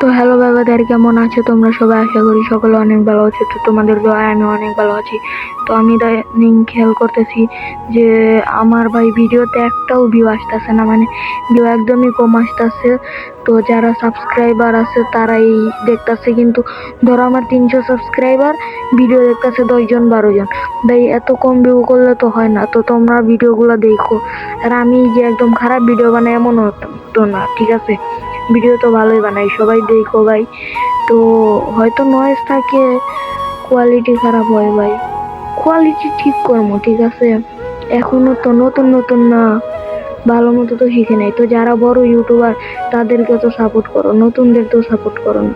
তো হ্যালো ব্যাপারদার, কেমন আছো তোমরা সবাই? আশা করি সকলে অনেক ভালো আছো। তো তোমাদের দোয়ায় আমি অনেক ভালো আছি। তো আমি ইদানিং খেয়াল করতেছি যে আমার ভাই ভিডিওতে একটাও ভিউ আসতেছে না, মানে ভিউ একদমই কম আসতেছে। তো যারা সাবস্ক্রাইবার আছে তারাই দেখতেছে, কিন্তু ধরো আমার 300 সাবস্ক্রাইবার, ভিডিও দেখতেছে 10 জন 12 জন। ভাই এত কম ভিউ করলে তো হয় না। তো তোমরা ভিডিওগুলো দেখো, আর আমি যে একদম খারাপ ভিডিও বানাই এমন হতো না, ঠিক আছে? ভিডিও তো ভালোই বানাই, সবাই দেখো ভাই। তো হয়তো নয়েজ থাকে, কোয়ালিটি খারাপ হয় ভাই, কোয়ালিটি ঠিক করবো, ঠিক আছে? এখনো তো নতুন নতুন না, ভালো মতো তো শিখে নাই। তো যারা বড় ইউটিউবার তাদেরকে তো সাপোর্ট করো, নতুনদের তো সাপোর্ট করো না।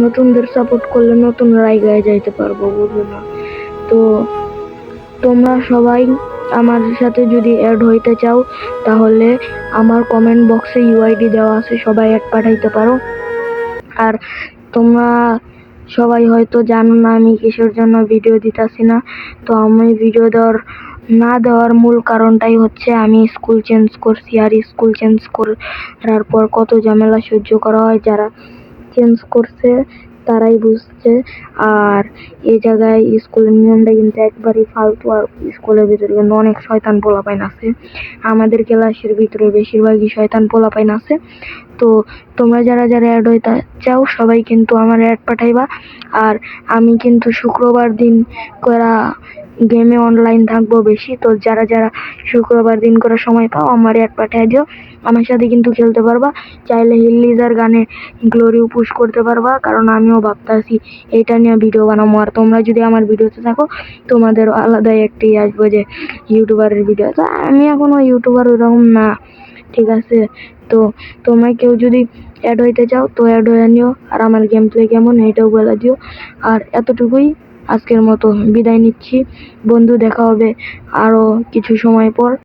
নতুনদের সাপোর্ট করলে নতুনরা এগিয়ে যাইতে পারবো, বুঝলো না? তো তোমরা সবাই আমার সাথে যদি অ্যাড হইতে চাও, তাহলে আমার কমেন্ট বক্সে ইউআইডি দেওয়া আছে, সবাই অ্যাড পাঠাইতে পারো। আর তোমরা সবাই হয়তো জানো না আমি কিসের জন্য ভিডিও দিতেছি না। তো আমি ভিডিও না দেওয়ার মূল কারণটাই হচ্ছে আমি স্কুল চেঞ্জ করছি, আর স্কুল চেঞ্জ করার পর কত ঝামেলা সহ্য করা হয়, যারা চেঞ্জ করছে তারাই বুঝছে। আর এই জায়গায় স্কুলের নিয়মটা কিন্তু একবারই ফালতু। আর স্কুলের ভিতরে কিন্তু অনেক শয়তান পোলাপাইন আছে, আমাদের ক্লাসের ভিতরে বেশিরভাগই শয়তান পোলাপাইন আছে। তো তোমরা যারা যারা অ্যাড হইতে চাও সবাই কিন্তু আমার অ্যাড পাঠাইবা। আর আমি কিন্তু শুক্রবার দিন করা গেমে অনলাইন থাকবো বেশি। তো যারা যারা শুক্রবার দিন করে সময় পাও আমার অ্যাড পাঠাই দিও, আমার সাথে কিন্তু খেলতে পারবা। চাইলে হিল্লিজার গানে গ্লোরিও পুশ করতে পারবা, কারণ আমিও ভাবতেছি এটা নিয়ে ভিডিও বানাবো। আর তোমরা যদি আমার ভিডিওতে থাকো, তোমাদের আলাদাই একটি আসবো যে ইউটিউবারের ভিডিও। তো আমি এখনো ইউটিউবার ওরকম না, ঠিক আছে? তো তোমরা কেউ যদি অ্যাড হইতে চাও তো অ্যাড হয়ে নিও, আর আমার গেম প্লে কেমন এটাও বলে দিও। আর এতটুকুই, আজকের মতো বিদায় নিচ্ছি বন্ধু, দেখা হবে আরো কিছু সময় পর।